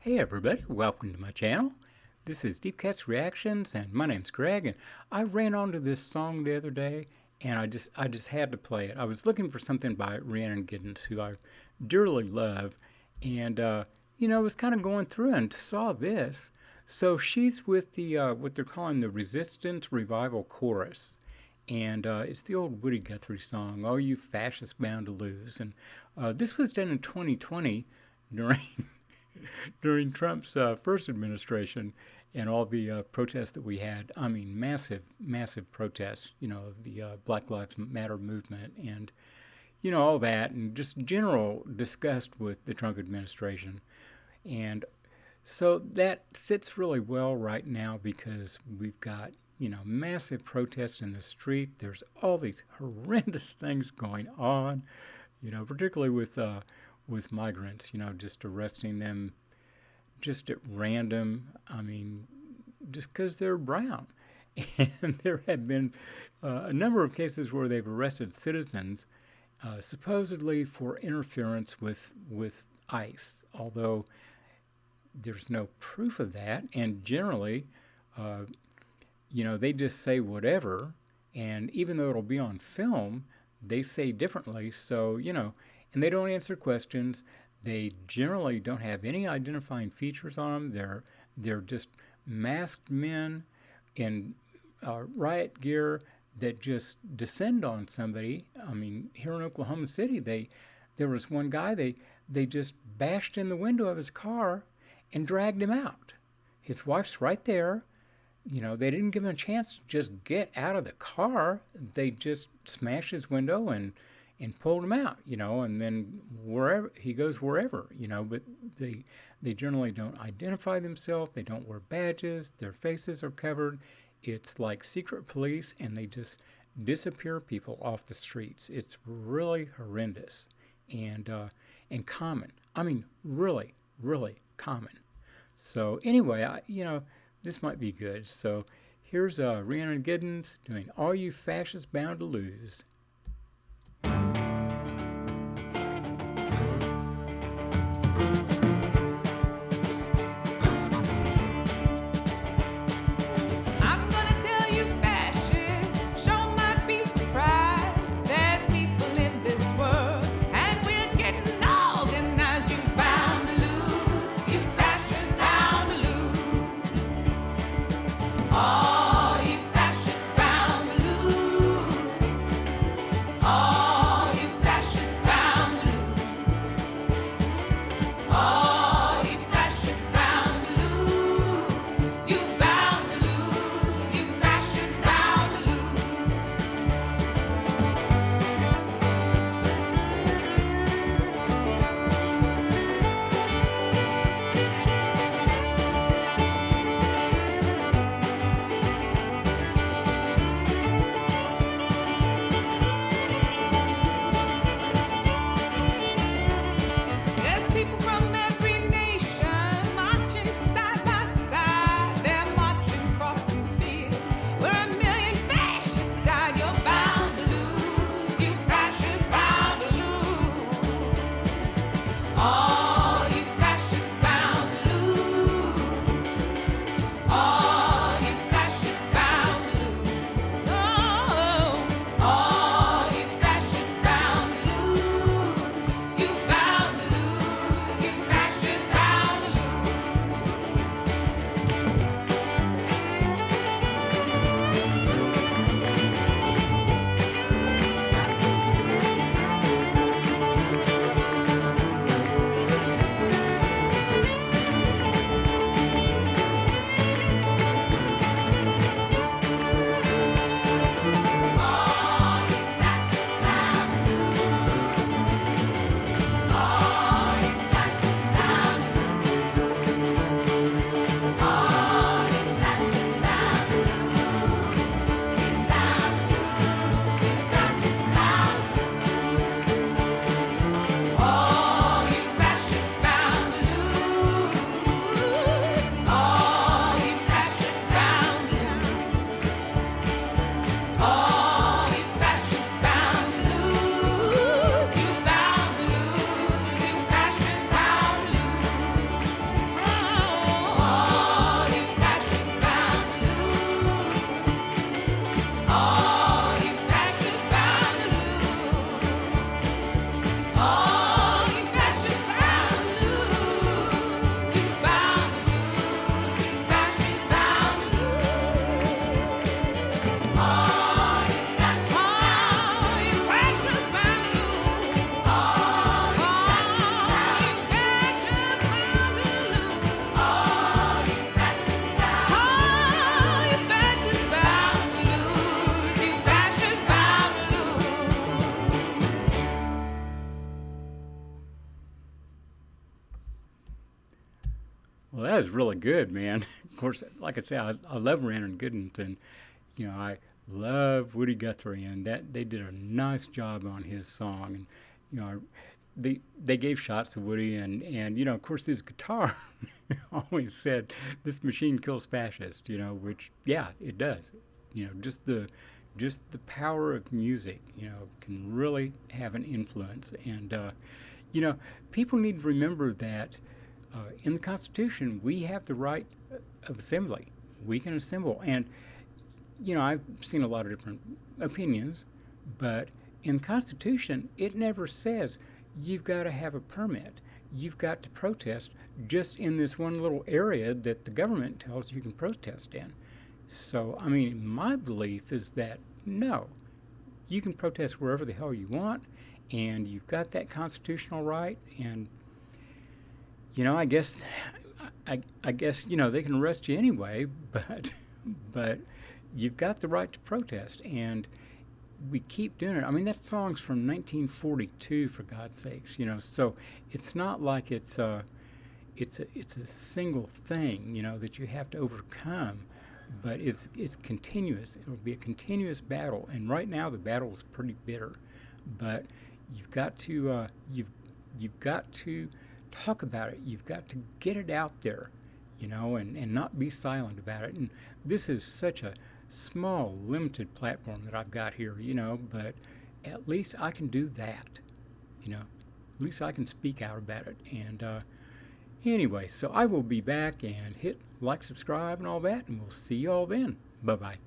Hey everybody, welcome to my channel. This is Deep Cat's Reactions and my name's Greg, and I ran onto this song the other day and I just had to play it. I was looking for something by Rhiannon Giddens, who I dearly love, and was kind of going through and saw this. So she's with the what they're calling the Resistance Revival Chorus. And it's the old Woody Guthrie song, "Oh You Fascists Bound to Lose." And this was done in 2020 during during Trump's first administration and all the protests that we had. I mean, massive, massive protests, the Black Lives Matter movement and, all that, and just general disgust with the Trump administration. And so that sits really well right now because we've got, massive protests in the street. There's all these horrendous things going on, particularly with migrants, just arresting them just at random. I mean, just because they're brown. And there have been a number of cases where they've arrested citizens supposedly for interference with ICE, although there's no proof of that. And generally, they just say whatever. And even though it'll be on film, they say differently. So, and they don't answer questions. They generally don't have any identifying features on them. They're just masked men in riot gear that just descend on somebody. I mean, here in Oklahoma City, there was one guy, they just bashed in the window of his car and dragged him out. His wife's right there. They didn't give him a chance to just get out of the car. They just smashed his window and pulled him out, and then wherever he goes, but they generally don't identify themselves. They don't wear badges. Their faces are covered. It's like secret police, and they just disappear people off the streets. It's really horrendous and common. I mean, really, really common. So anyway, this might be good. So here's Rhiannon Giddens doing "All You Fascists Bound to Lose." Well, that was really good, man. Of course, like I say, I love Rhiannon Giddens, and I love Woody Guthrie, and that they did a nice job on his song. And you know, they gave shots to Woody, and of course, his guitar always said, "This machine kills fascists," which yeah, it does. Just the power of music, can really have an influence. And you know, people need to remember that in the Constitution, we have the right of assembly. We can assemble. And, I've seen a lot of different opinions, but in the Constitution, it never says you've got to have a permit. You've got to protest just in this one little area that the government tells you can protest in. So, I mean, my belief is that no, you can protest wherever the hell you want, and you've got that constitutional right. And I guess, I guess they can arrest you anyway, but you've got the right to protest, and we keep doing it. I mean, that song's from 1942, for God's sakes. So it's not like it's a single thing, that you have to overcome, but it's continuous. It'll be a continuous battle, and right now the battle is pretty bitter, but you've got to talk about it. You've got to get it out there, and not be silent about it. And this is such a small, limited platform that I've got here, but at least I can do that, At least I can speak out about it. And anyway, so I will be back, and hit like, subscribe, and all that, and we'll see you all then. Bye-bye.